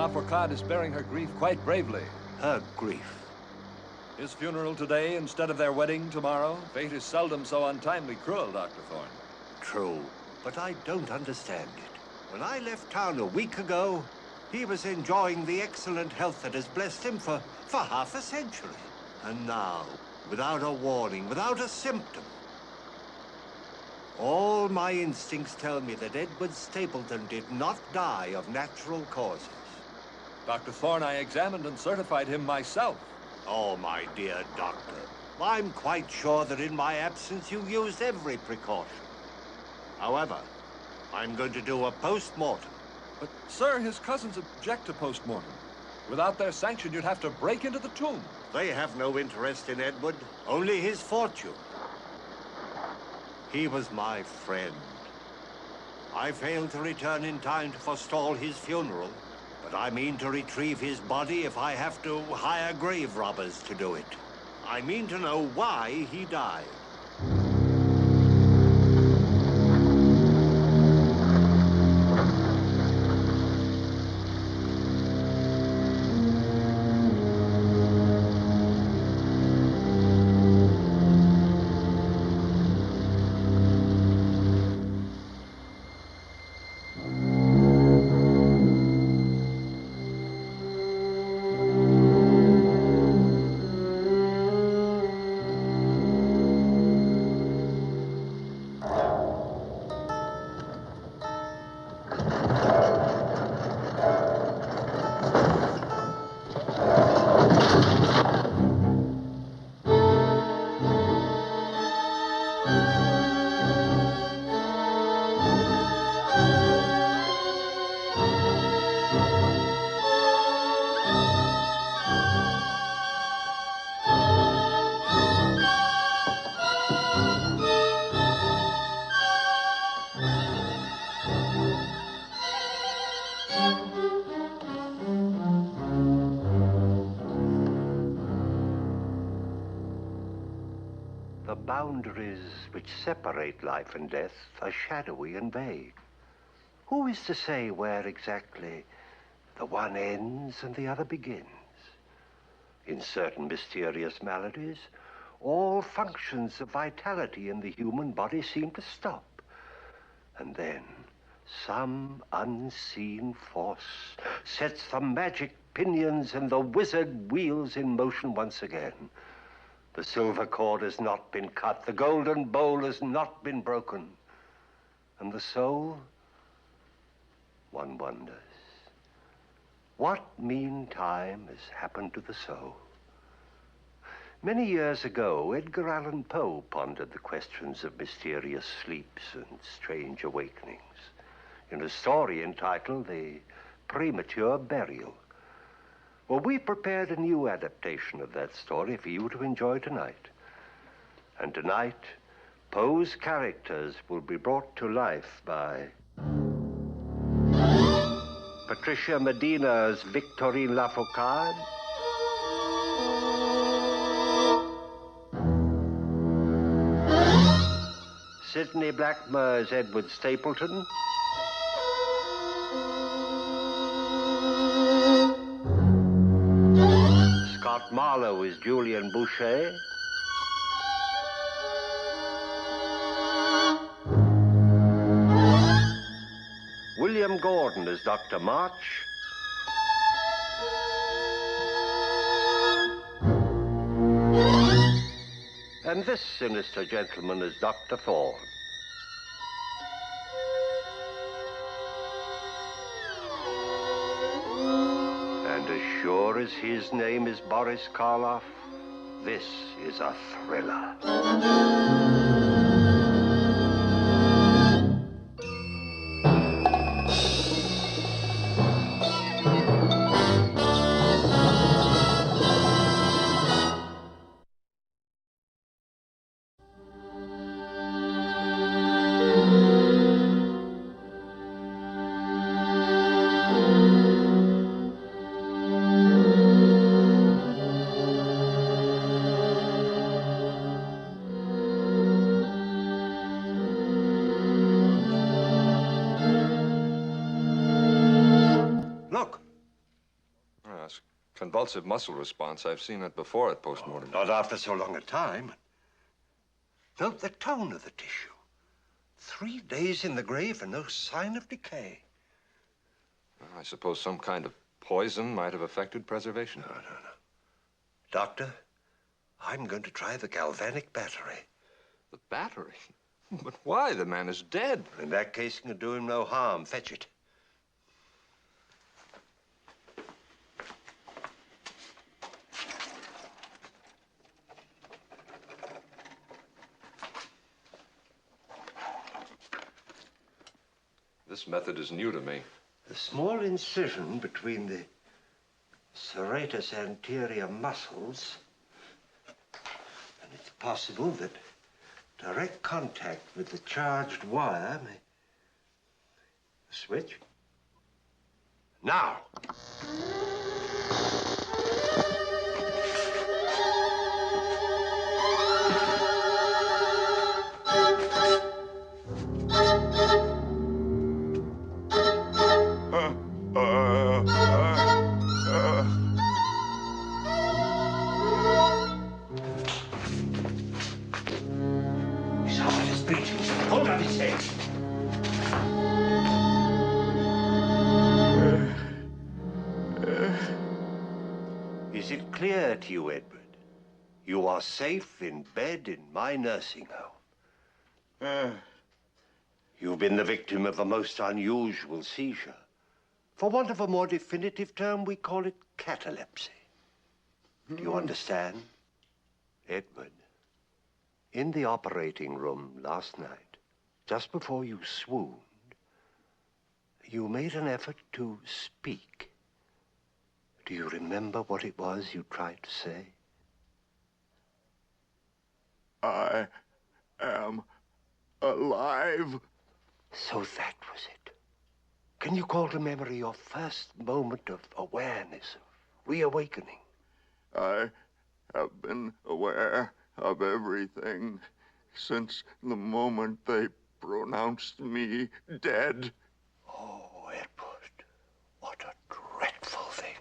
Lafourcade is bearing her grief quite bravely. Her grief? His funeral today instead of their wedding tomorrow. Fate is seldom so untimely cruel, Dr. Thorn. True, but I don't understand it. When I left town a week ago, he was enjoying the excellent health that has blessed him for half a century. And now, without a warning, without a symptom, all my instincts tell me that Edward Stapleton did not die of natural causes. Dr. Thorn, I examined and certified him myself. Oh, my dear doctor, I'm quite sure that in my absence you used every precaution. However, I'm going to do a post-mortem. But, sir, his cousins object to post-mortem. Without their sanction, you'd have to break into the tomb. They have no interest in Edward, only his fortune. He was my friend. I failed to return in time to forestall his funeral, but I mean to retrieve his body if I have to hire grave robbers to do it. I mean to know why he died. The boundaries which separate life and death are shadowy and vague. Who is to say where exactly the one ends and the other begins? In certain mysterious maladies, all functions of vitality in the human body seem to stop. And then some unseen force sets the magic pinions and the wizard wheels in motion once again. The silver cord has not been cut, the golden bowl has not been broken. And the soul, one wonders, what meantime has happened to the soul? Many years ago, Edgar Allan Poe pondered the questions of mysterious sleeps and strange awakenings in a story entitled The Premature Burial. Well, we prepared a new adaptation of that story for you to enjoy tonight. And tonight, Poe's characters will be brought to life by Patricia Medina's Victorine Lafourcade, Sidney Blackmer's Edward Stapleton, Scott Marlowe is Julian Boucher, William Gordon is Dr. March, and this sinister gentleman is Dr. Thorn. And as sure as his name is Boris Karloff, this is a thriller. convulsive muscle response. I've seen it before at postmortem. Not after so long a time. Note the tone of the tissue. 3 days in the grave and no sign of decay. Well, I suppose some kind of poison might have affected preservation. No. Doctor, I'm going to try the galvanic battery. The battery? But why? The man is dead. In that case, it can do him no harm. Fetch it. This method is new to me. The small incision between the serratus anterior muscles, and it's possible that direct contact with the charged wire may... Switch. Now! His heart is beating. Hold on his head. Is it clear to you, Edward? You are safe in bed in my nursing home. You've been the victim of a most unusual seizure. For want of a more definitive term, we call it catalepsy. Do you understand? Edward, in the operating room last night, just before you swooned, you made an effort to speak. Do you remember what it was you tried to say? I am alive. So that was it. Can you call to memory your first moment of awareness, of reawakening? I have been aware of everything since the moment they pronounced me dead. Oh, Edward, what a dreadful thing.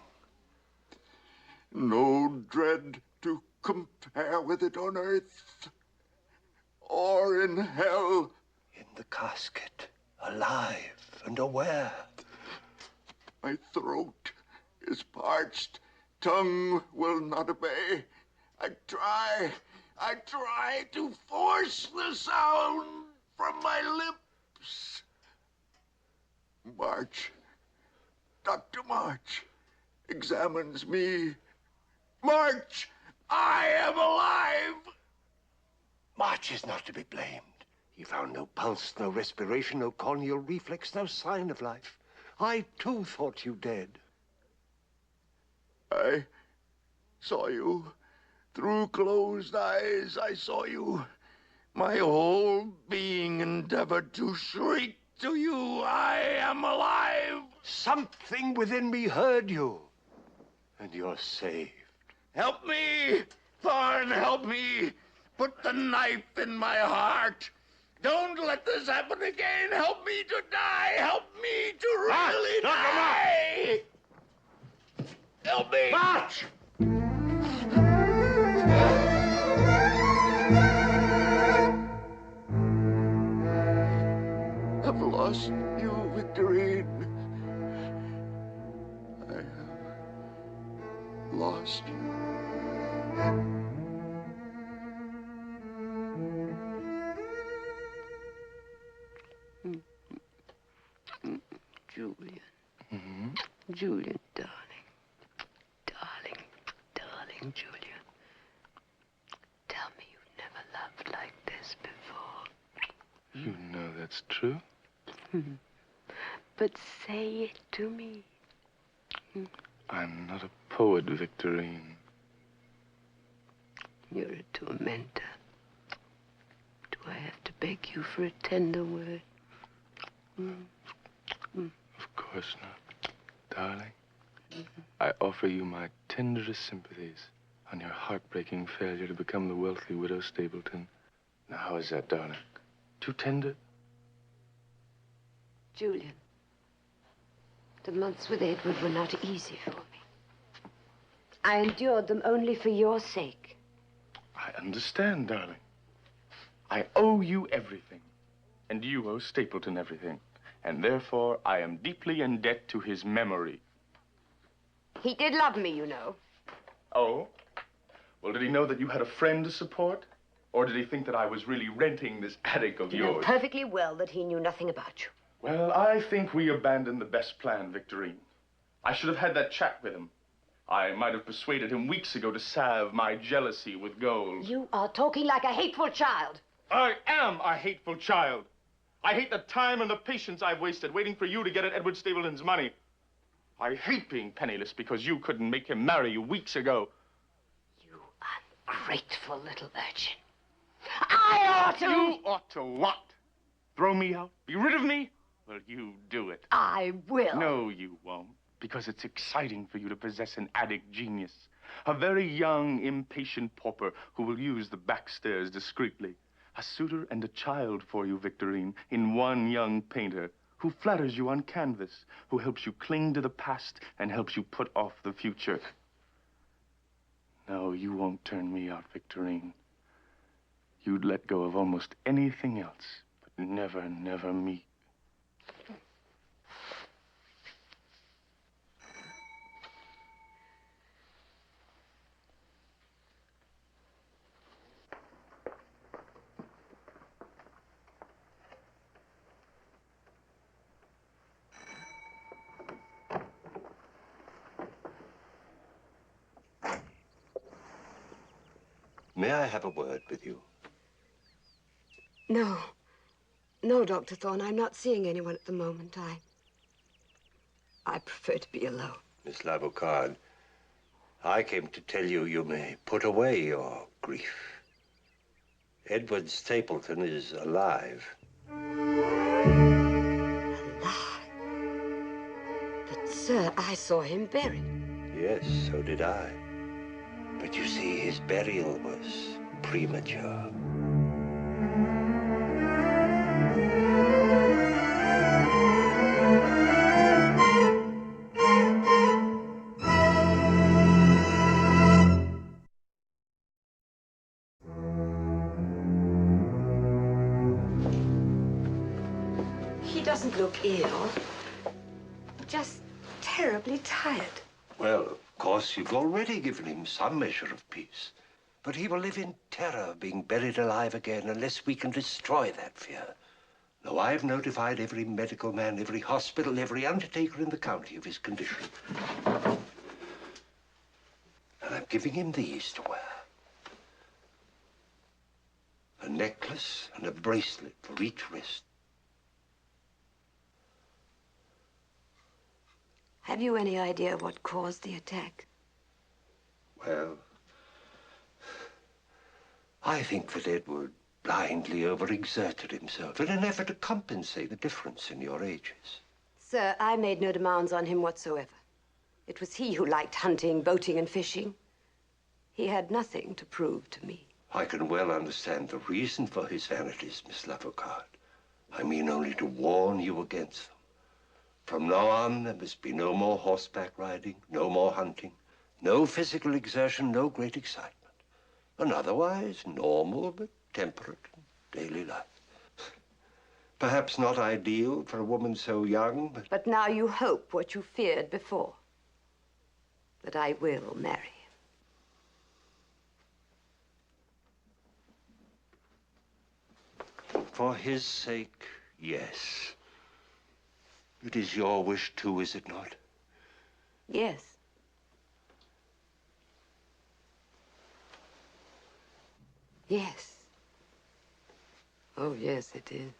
No dread to compare with it on earth or in hell. In the casket, alive and aware. My throat is parched. Tongue will not obey. I try to force the sound from my lips. March, Dr. March examines me. March, I am alive. March is not to be blamed. He found no pulse, no respiration, no corneal reflex, no sign of life. I, too, thought you dead. I saw you. Through closed eyes, I saw you. My whole being endeavored to shriek to you, I am alive. Something within me heard you, and you're saved. Help me! Thorn, help me! Put the knife in my heart. Don't let this happen again. Help me to die. Help me to really die. Help me. March! I've lost you, Victorine. I have lost you. Julian. Julian, darling. Darling Julian. Tell me you've never loved like this before. You know that's true. But say it to me. I'm not a poet, Victorine. You're a tormentor. Do I have to beg you for a tender word? Of course not. Darling, I offer you my tenderest sympathies on your heartbreaking failure to become the wealthy widow Stapleton. Now, how is that, darling? Too tender? Julian, the months with Edward were not easy for me. I endured them only for your sake. I understand, darling. I owe you everything, and you owe Stapleton everything. And therefore, I am deeply in debt to his memory. He did love me, you know. Oh? Well, did he know that you had a friend to support? Or did he think that I was really renting this attic of You know yours? perfectly well that he knew nothing about you. Well, I think we abandoned the best plan, Victorine. I should have had that chat with him. I might have persuaded him weeks ago to salve my jealousy with gold. You are talking like a hateful child. I am a hateful child. I hate the time and the patience I've wasted waiting for you to get at Edward Stapleton's money. I hate being penniless because you couldn't make him marry you weeks ago. You ungrateful little urchin. I ought to... You ought to what? Throw me out? Be rid of me? Well, you do it. I will. No, you won't. Because it's exciting for you to possess an attic genius. A very young, impatient pauper who will use the back stairs discreetly. A suitor and a child for you, Victorine, in one young painter who flatters you on canvas, who helps you cling to the past and helps you put off the future. No, you won't turn me out, Victorine. You'd let go of almost anything else, but never, never me. May I have a word with you? No. No, Dr. Thorn, I'm not seeing anyone at the moment. I prefer to be alone. Miss Lavocard, I came to tell you you may put away your grief. Edward Stapleton is alive. Alive? But, sir, I saw him buried. Yes, so did I. But you see, his burial was premature. He doesn't look ill. Just terribly tired. Well, of course, you've already given him some measure of peace. But he will live in terror of being buried alive again unless we can destroy that fear. Now, I've notified every medical man, every hospital, every undertaker in the county of his condition. And I'm giving him these to wear. A necklace and a bracelet for each wrist. Have you any idea what caused the attack? Well, I think that Edward blindly overexerted himself in an effort to compensate the difference in your ages. Sir, I made no demands on him whatsoever. It was he who liked hunting, boating, and fishing. He had nothing to prove to me. I can well understand the reason for his vanities, Miss Lavocard. I mean only to warn you against them. From now on, there must be no more horseback riding, no more hunting, no physical exertion, no great excitement. An otherwise normal but temperate daily life. Perhaps not ideal for a woman so young, but... But now you hope what you feared before. That I will marry him. For his sake, yes. It is your wish, too, is it not? Yes. Yes. Oh, yes, it is.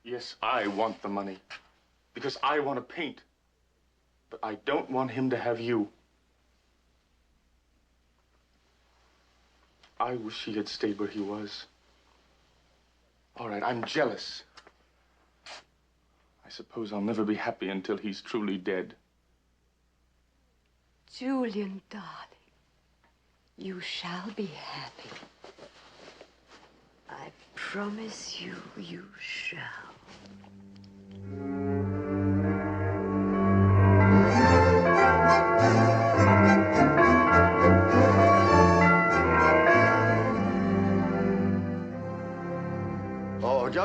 Yes, I want the money. Because I want to paint. But I don't want him to have you. I wish he had stayed where he was. All right, I'm jealous. I suppose I'll never be happy until he's truly dead. Julian, darling, you shall be happy. I promise you, you shall.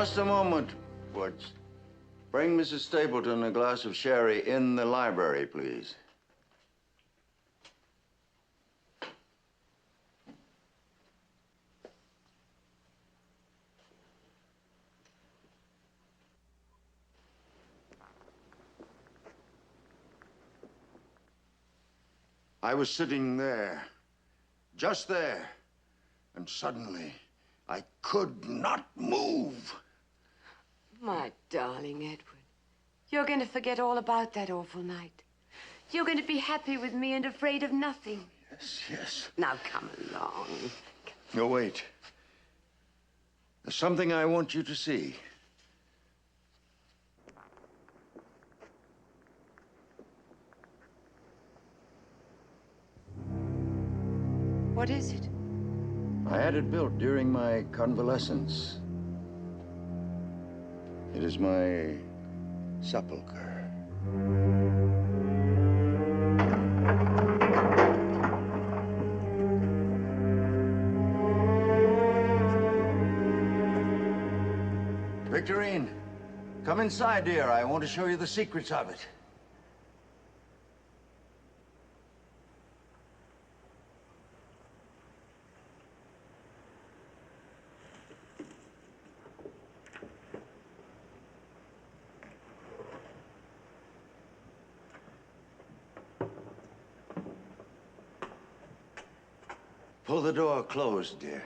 Just a moment, Woods. Bring Mrs. Stapleton a glass of sherry in the library, please. I was sitting there, just there, and suddenly I could not move. My darling Edward, you're going to forget all about that awful night. You're going to be happy with me and afraid of nothing. Yes, yes. Now come along. No, wait. There's something I want you to see. What is it? I had it built during my convalescence. It is my sepulcher. Victorine, come inside, dear. I want to show you the secrets of it. Pull the door closed, dear.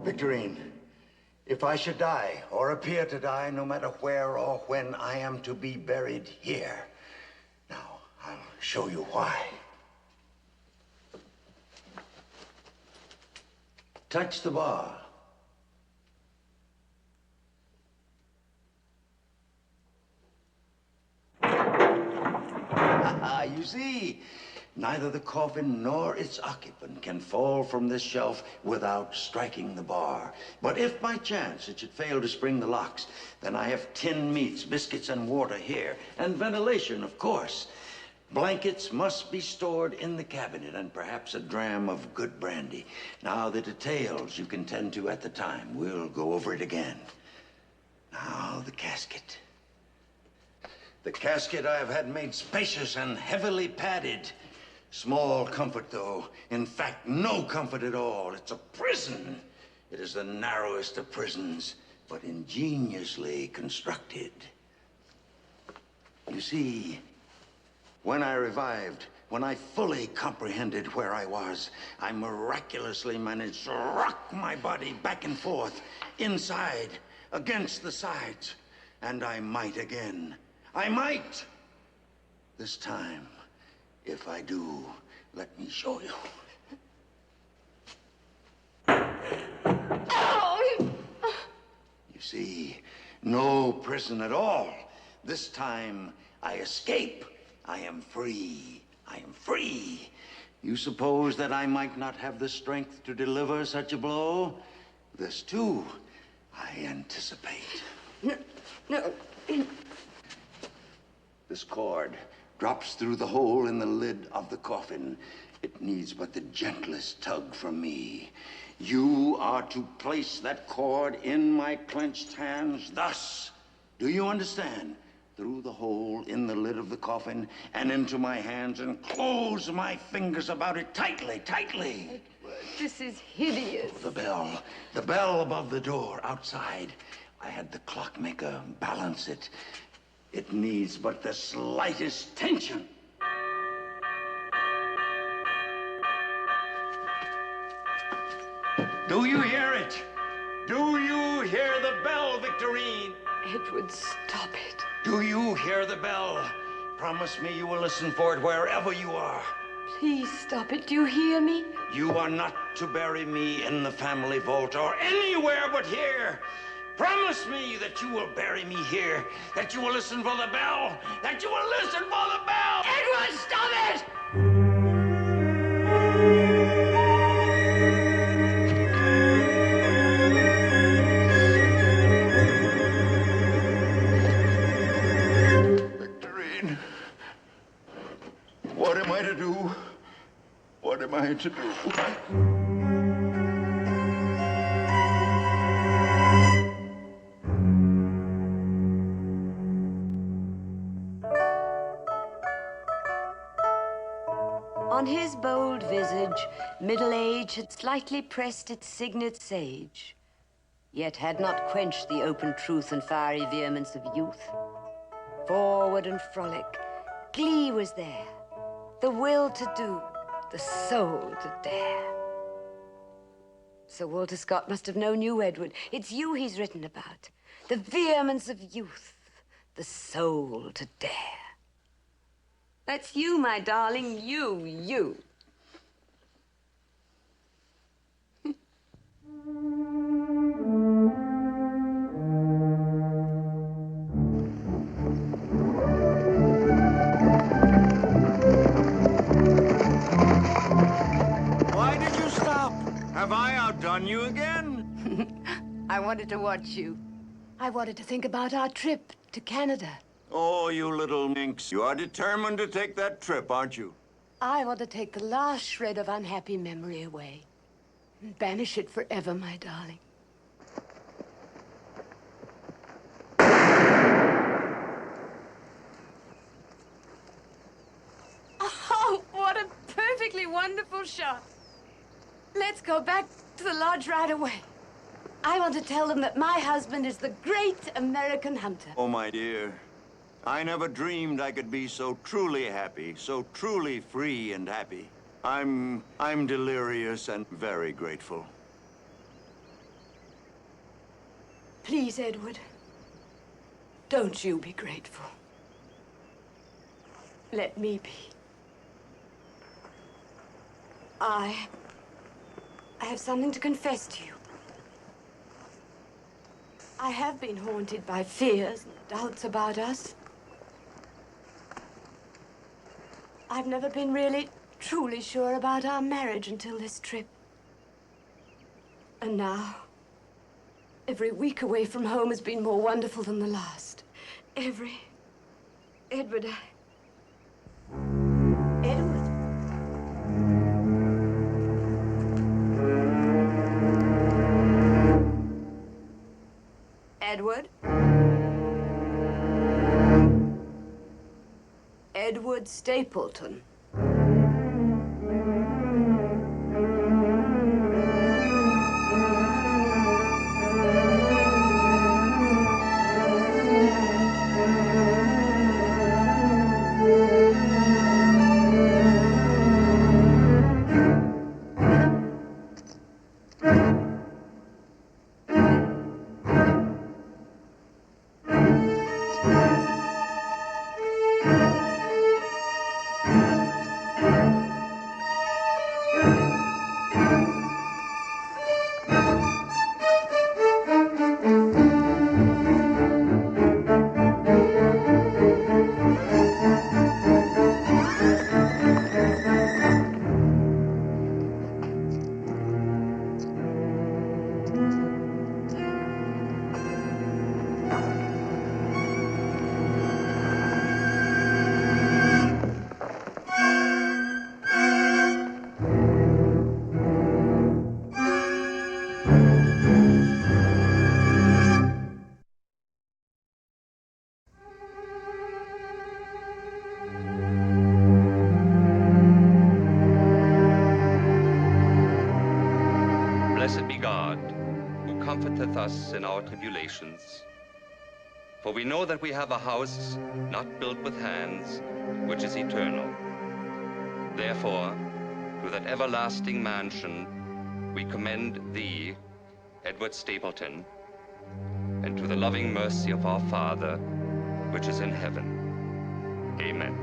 Victorine, if I should die or appear to die, no matter where or when, I am to be buried here. Now, I'll show you why. Touch the bar. You see, neither the coffin nor its occupant can fall from this shelf without striking the bar. But if by chance it should fail to spring the locks, then I have tinned meats, biscuits, and water here, and ventilation, of course. Blankets must be stored in the cabinet, and perhaps a dram of good brandy. Now, the details you can tend to at the time. We'll go over it again. Now, the casket. The casket I have had made spacious and heavily padded. Small comfort, though. In fact, no comfort at all. It's a prison. It is the narrowest of prisons, but ingeniously constructed. You see, when I revived, when I fully comprehended where I was, I miraculously managed to rock my body back and forth, inside, against the sides. And I might again. I might. This time, if I do, let me show you. Oh! You see, no prison at all. This time, I escape. I am free. I am free. You suppose that I might not have the strength to deliver such a blow? This, too, I anticipate. No. This cord drops through the hole in the lid of the coffin. It needs but the gentlest tug from me. You are to place that cord in my clenched hands thus. Do you understand? Through the hole in the lid of the coffin and into my hands, and close my fingers about it tightly, tightly. Edward, this is hideous. The bell above the door outside. I had the clockmaker balance it. It needs but the slightest tension. Do you hear it? Do you hear the bell, Victorine? Edward, stop it. Do you hear the bell? Promise me you will listen for it wherever you are. Please stop it. Do you hear me? You are not to bury me in the family vault or anywhere but here. Promise me that you will bury me here, that you will listen for the bell, that you will listen for the bell! Edward, stop it! The going to do? On his bold visage, middle age had slightly pressed its signet sage, yet had not quenched the open truth and fiery vehemence of youth. Forward and frolic, glee was there, the will to do, the soul to dare. Sir Walter Scott must have known you, Edward. It's you he's written about. The vehemence of youth, the soul to dare. That's you, my darling, you. Why did you stop? Have I outdone you again? I wanted to watch you. I wanted to think about our trip to Canada. Oh, you little minx. You are determined to take that trip, aren't you? I want to take the last shred of unhappy memory away. And banish it forever, my darling. Oh, what a perfectly wonderful shot. Let's go back to the lodge right away. I want to tell them that my husband is the great American hunter. Oh, my dear. I never dreamed I could be so truly happy, so truly free and happy. I'm delirious and very grateful. Please, Edward, don't you be grateful. Let me be. I have something to confess to you. I have been haunted by fears and doubts about us. I've never been really, truly sure about our marriage until this trip. And now, every week away from home has been more wonderful than the last. Edward, Edward. Edward? Edward Stapleton. Blessed be God, who comforteth us in our tribulations. For we know that we have a house not built with hands, which is eternal. Therefore, to that everlasting mansion we commend thee, Edward Stapleton, and to the loving mercy of our Father, which is in heaven. Amen.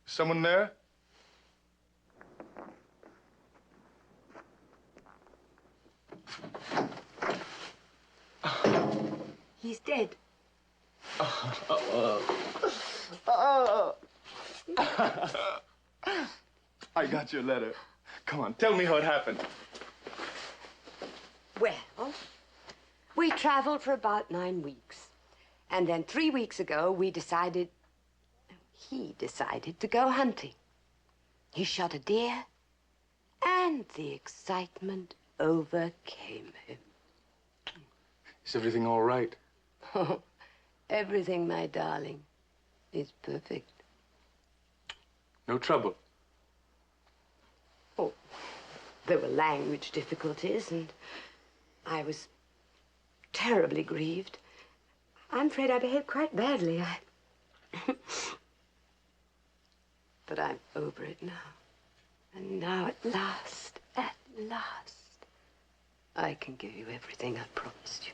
Someone there? He's dead. I got your letter. Come on, tell me how it happened. Well, we traveled for about 9 weeks. And then 3 weeks ago, he decided to go hunting. He shot a deer, and the excitement overcame him. Is everything all right? Oh, everything, my darling, is perfect. No trouble? Oh, there were language difficulties, and I was terribly grieved. I'm afraid I behaved quite badly. But I'm over it now. And now, at last, I can give you everything I promised you.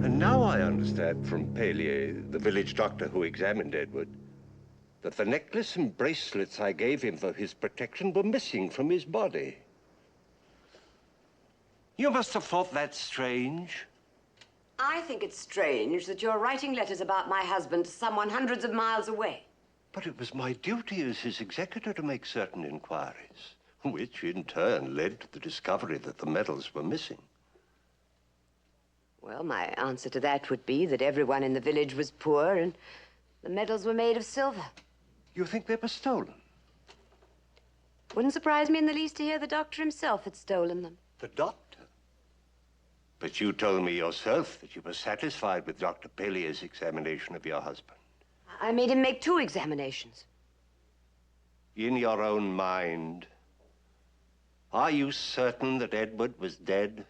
And now I understand from Pelier, the village doctor who examined Edward, that the necklace and bracelets I gave him for his protection were missing from his body. You must have thought that strange. I think it's strange that you're writing letters about my husband to someone hundreds of miles away. But it was my duty as his executor to make certain inquiries, which in turn led to the discovery that the medals were missing. Well, my answer to that would be that everyone in the village was poor and the medals were made of silver. You think they were stolen? Wouldn't surprise me in the least to hear the doctor himself had stolen them. The doctor? But you told me yourself that you were satisfied with Dr. Pelier's examination of your husband. I made him make 2 examinations. In your own mind, are you certain that Edward was dead?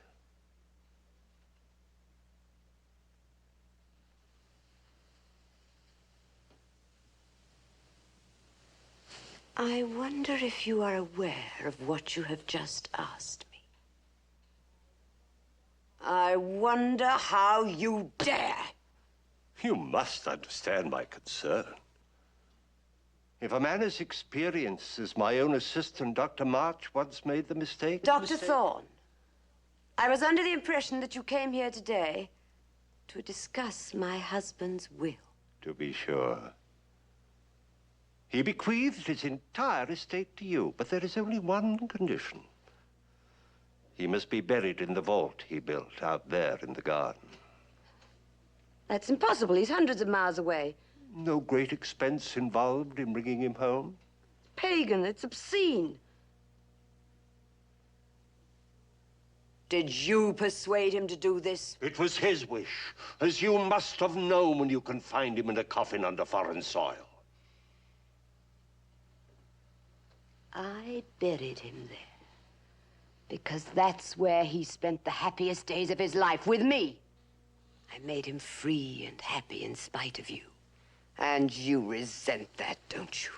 I wonder if you are aware of what you have just asked me. I wonder how you dare. You must understand my concern. If a man as experienced as my own assistant, Dr. March, once made the mistake... Dr. Thorn, I was under the impression that you came here today to discuss my husband's will. To be sure. He bequeathed his entire estate to you, but there is only one condition. He must be buried in the vault he built out there in the garden. That's impossible. He's hundreds of miles away. No great expense involved in bringing him home? Pagan, it's obscene. Did you persuade him to do this? It was his wish, as you must have known when you confined him in a coffin under foreign soil. I buried him there because that's where he spent the happiest days of his life, with me. I made him free and happy in spite of you. And you resent that, don't you?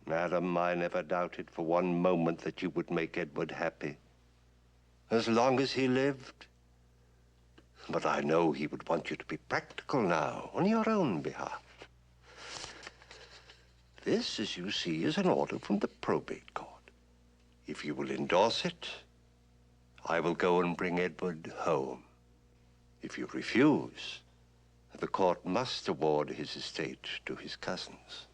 Madam, I never doubted for one moment that you would make Edward happy. As long as he lived. But I know he would want you to be practical now, on your own behalf. This, as you see, is an order from the probate court. If you will endorse it, I will go and bring Edward home. If you refuse, the court must award his estate to his cousins.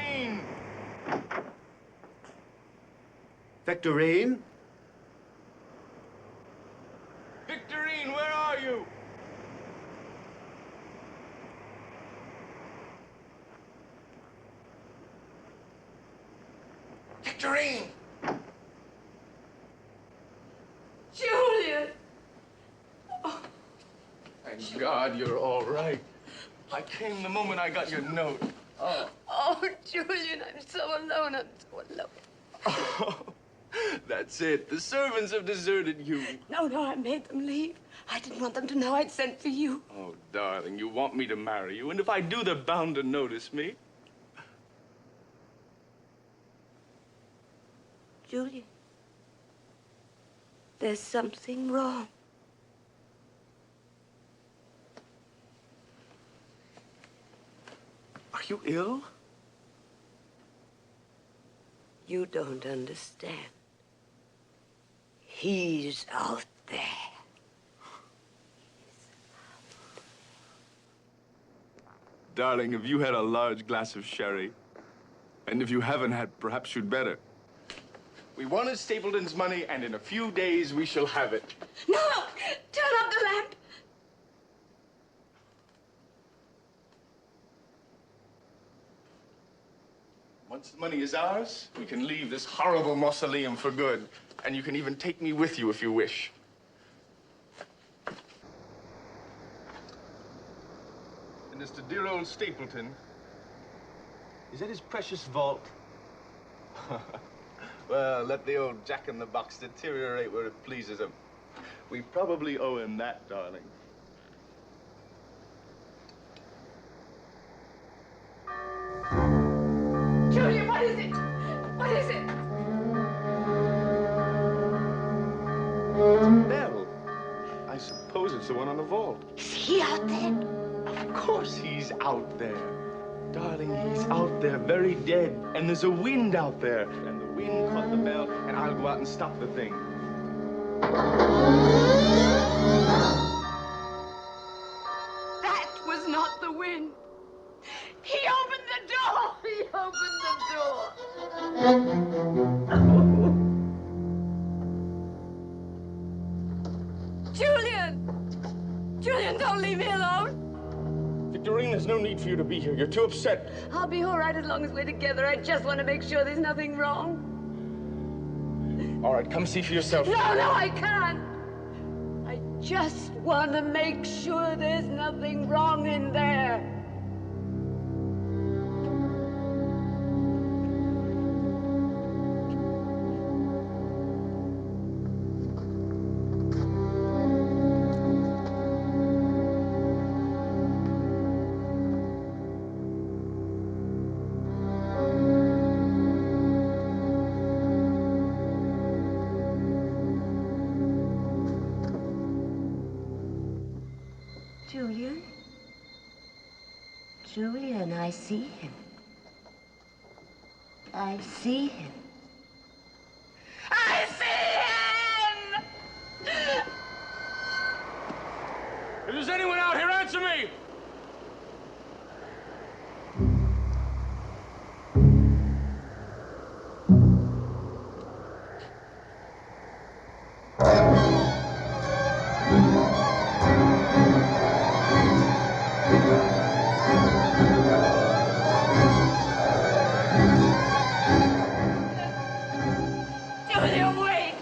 Victorine! Victorine? Victorine, where are you? Victorine! Julian! Thank God you're all right. I came the moment I got your note. Oh, Julian, I'm so alone. I'm so alone. Oh, that's it. The servants have deserted you. No, I made them leave. I didn't want them to know I'd sent for you. Oh, darling, you want me to marry you, and if I do, they're bound to notice me. Julian, there's something wrong. Are you ill? You don't understand. He's out there. Darling, have you had a large glass of sherry? And if you haven't had, perhaps you'd better. We wanted Stapleton's money, and in a few days we shall have it. No! Turn up the lamp! Once the money is ours, we can leave this horrible mausoleum for good. And you can even take me with you if you wish. And as to dear old Stapleton, is that his precious vault? Well, let the old jack-in-the-box deteriorate where it pleases him. We probably owe him that, darling. Julian, what is it? What is it? It's a bell. I suppose it's the one on the vault. Is he out there? Of course he's out there. Darling, he's out there, very dead. And there's a wind out there. And the wind caught the bell, and I'll go out and stop the thing. That was not the wind. He opened the door! He opened the door! Julian! Julian, don't leave me alone! Victorine, there's no need for you to be here. You're too upset. I'll be all right as long as we're together. I just want to make sure there's nothing wrong. All right, come see for yourself. No, I can't. I just want to make sure there's nothing wrong in there. Julian? Julian, I see him. I see him. I see him! If there's anyone out here, answer me! Julian, wait!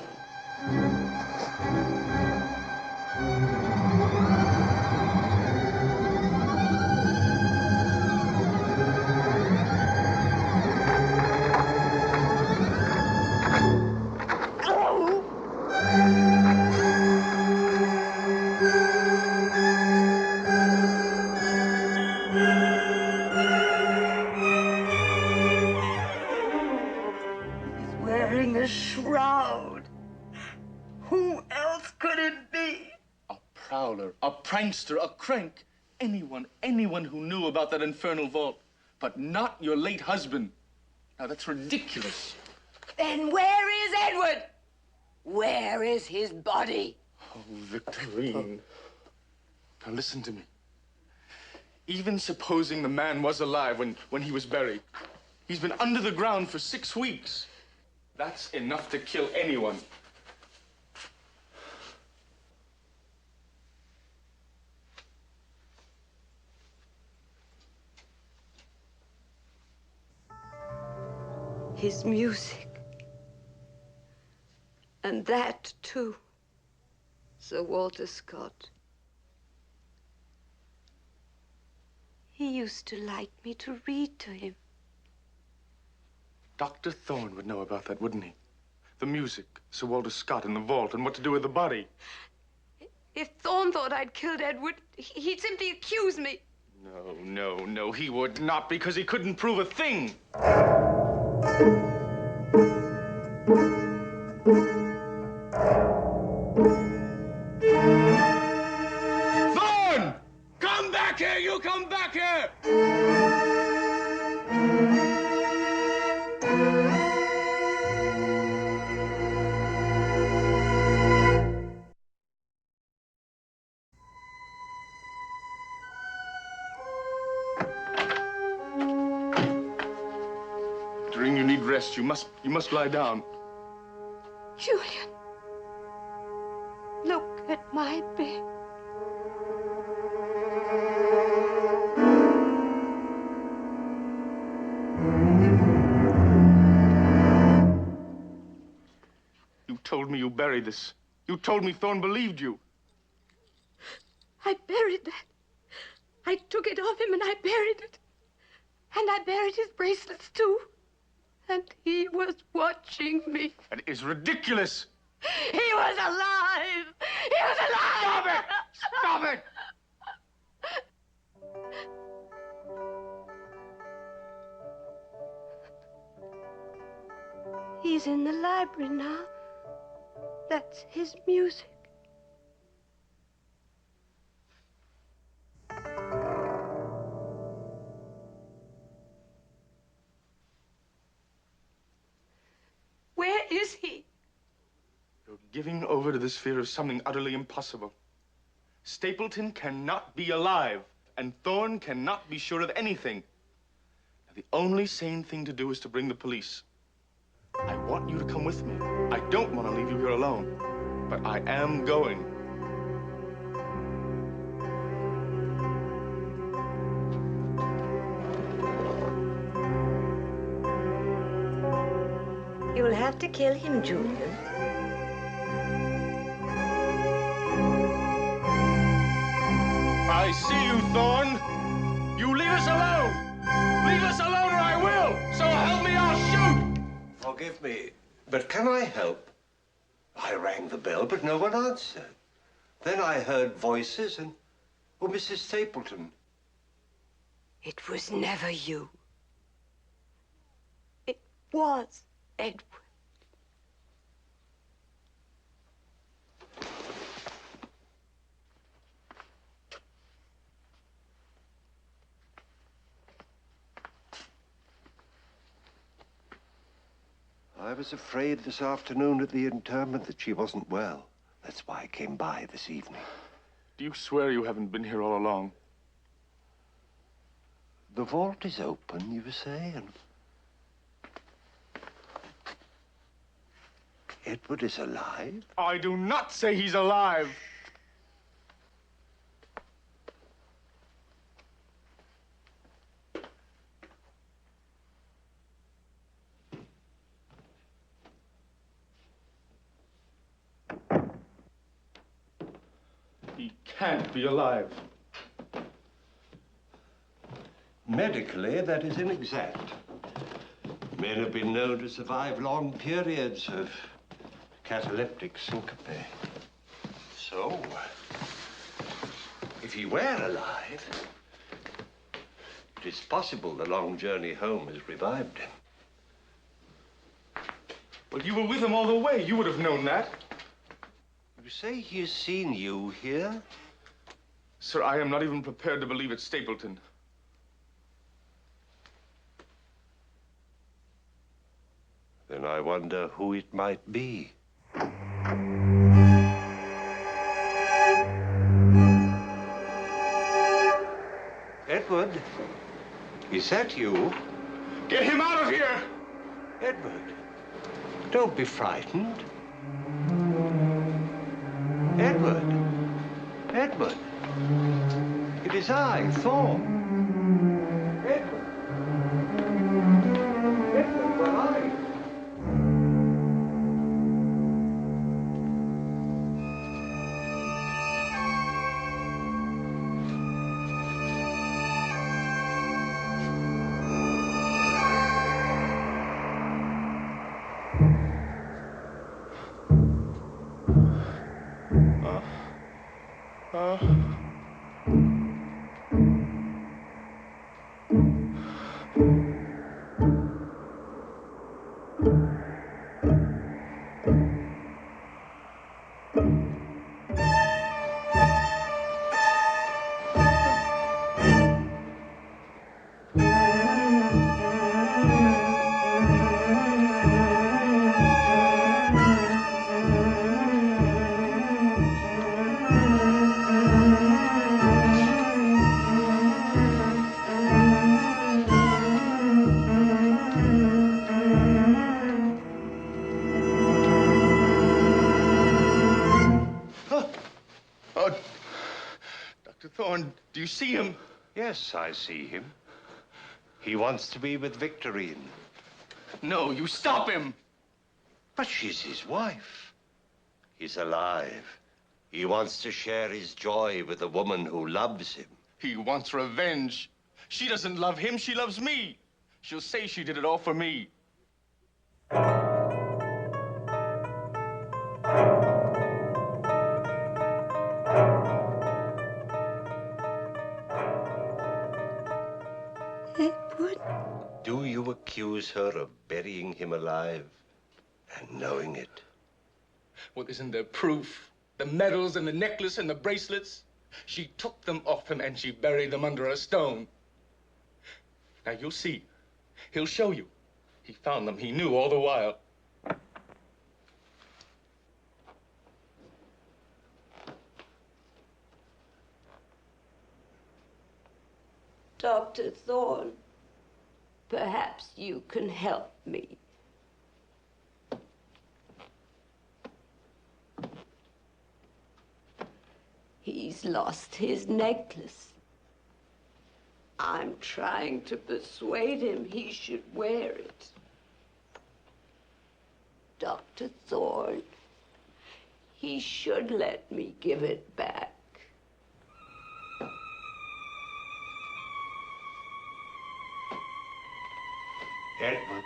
He's wearing a shroud. Who else could it be? A prowler, a prankster, a crank. Anyone who knew about that infernal vault. But not your late husband. Now, that's ridiculous. Then where is Edward? Where is his body? Oh, Victorine. Now, listen to me. Even supposing the man was alive when he was buried, He's been under the ground for 6 weeks. That's enough to kill anyone. His music. And that, too, Sir Walter Scott. He used to like me to read to him. Dr. Thorn would know about that, wouldn't he? The music, Sir Walter Scott in the vault, and what to do with the body. If Thorn thought I'd killed Edward, he'd simply accuse me. No, he would not, because he couldn't prove a thing. Thorn! Come back here! You come back here! Victorine, you need rest. You must lie down. Julian, look at my bed. You told me you buried this. You told me Thorn believed you. I buried that. I took it off him and I buried it. And I buried his bracelets, too. And he was watching me. That is ridiculous. He was alive! He was alive! Stop it! Stop it! He's in the library now. That's his music. Where is he? You're giving over to this fear of something utterly impossible. Stapleton cannot be alive, and Thorn cannot be sure of anything. Now, the only sane thing to do is to bring the police. I want you to come with me. I don't want to leave you here alone, but I am going. You'll have to kill him, Julian. I see you, Thorn. You leave us alone. Leave us alone or I will. So help me, I'll shoot. Forgive me, but can I help? I rang the bell, but no one answered. Then I heard voices and... Oh, Mrs. Stapleton. It was never you. It was Edward. I was afraid this afternoon at the interment that she wasn't well. That's why I came by this evening. Do you swear you haven't been here all along? The vault is open, you say, and... Edward is alive? I do not say he's alive. He can't be alive. Medically, that is inexact. Men have been known to survive long periods of cataleptic syncope. So, if he were alive, it is possible the long journey home has revived him. Well, you were with him all the way. You would have known that. You say he has seen you here? Sir, I am not even prepared to believe it's Stapleton. Then I wonder who it might be. Edward, is that you? Get him out of here! Edward, don't be frightened. Edward, Edward, it is I, Thorn. Edward, Edward, where are you? Dr. Thorn, do you see him? Yes, I see him. He wants to be with Victorine. No, you stop him! But she's his wife. He's alive. He wants to share his joy with a woman who loves him. He wants revenge. She doesn't love him, she loves me. She'll say she did it all for me. Edward? Do you accuse her of burying him alive and knowing it? Well, isn't there proof? The medals and the necklace and the bracelets? She took them off him and she buried them under a stone. Now, you'll see. He'll show you. He found them. He knew all the while. Dr. Thorn, perhaps you can help me. He's lost his necklace. I'm trying to persuade him he should wear it. Dr. Thorn, he should let me give it back. Edward,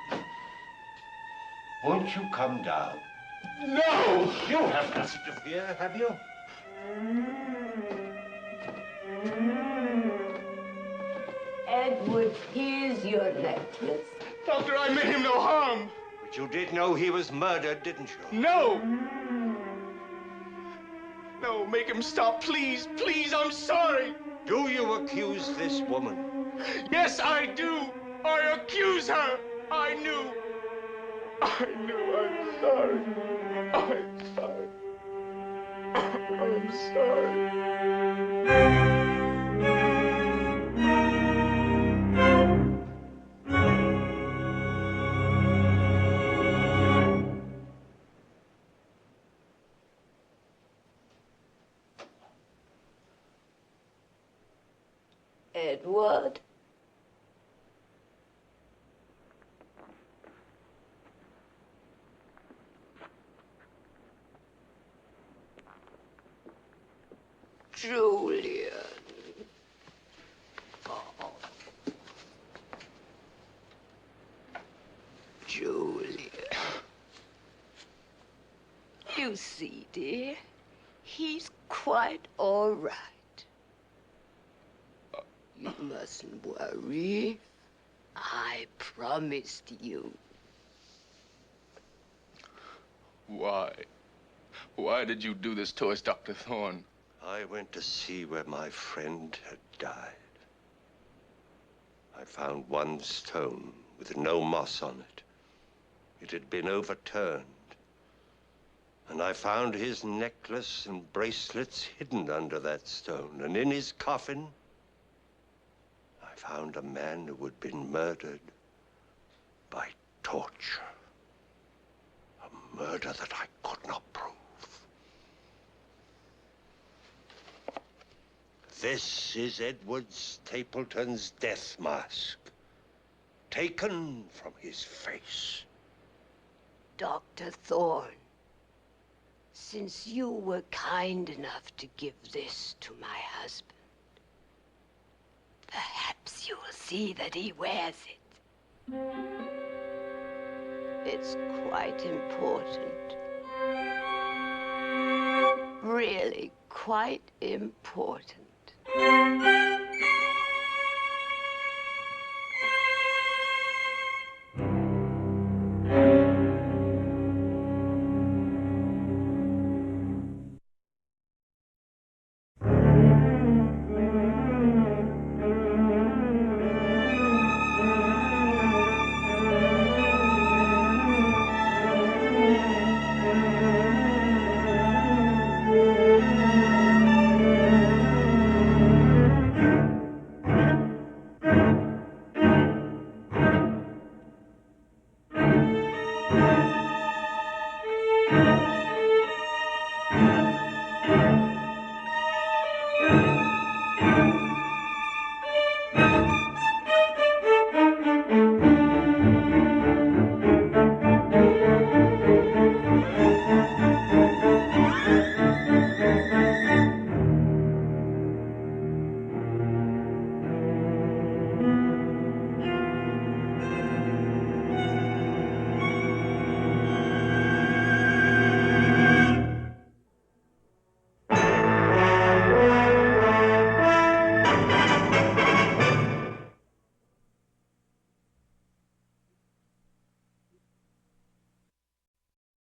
won't you come down? No! You have nothing to fear, have you? Edward, here's your necklace. Doctor, I meant him no harm. But you did know he was murdered, didn't you? No! No, make him stop, please. Please, I'm sorry. Do you accuse this woman? Yes, I do. I accuse her. I knew. I'm sorry. I'm sorry. I'm sorry. Edward? Julian. Oh. Julian. You see, dear, he's quite all right. You mustn't worry. I promised you. Why? Why did you do this to us, Dr. Thorn? I went to see where my friend had died. I found one stone with no moss on it. It had been overturned. And I found his necklace and bracelets hidden under that stone. And in his coffin, I found a man who had been murdered by torture. A murder that I could not prove. This is Edward Stapleton's death mask, taken from his face. Dr. Thorn, since you were kind enough to give this to my husband, perhaps you'll see that he wears it. It's quite important. Really quite important.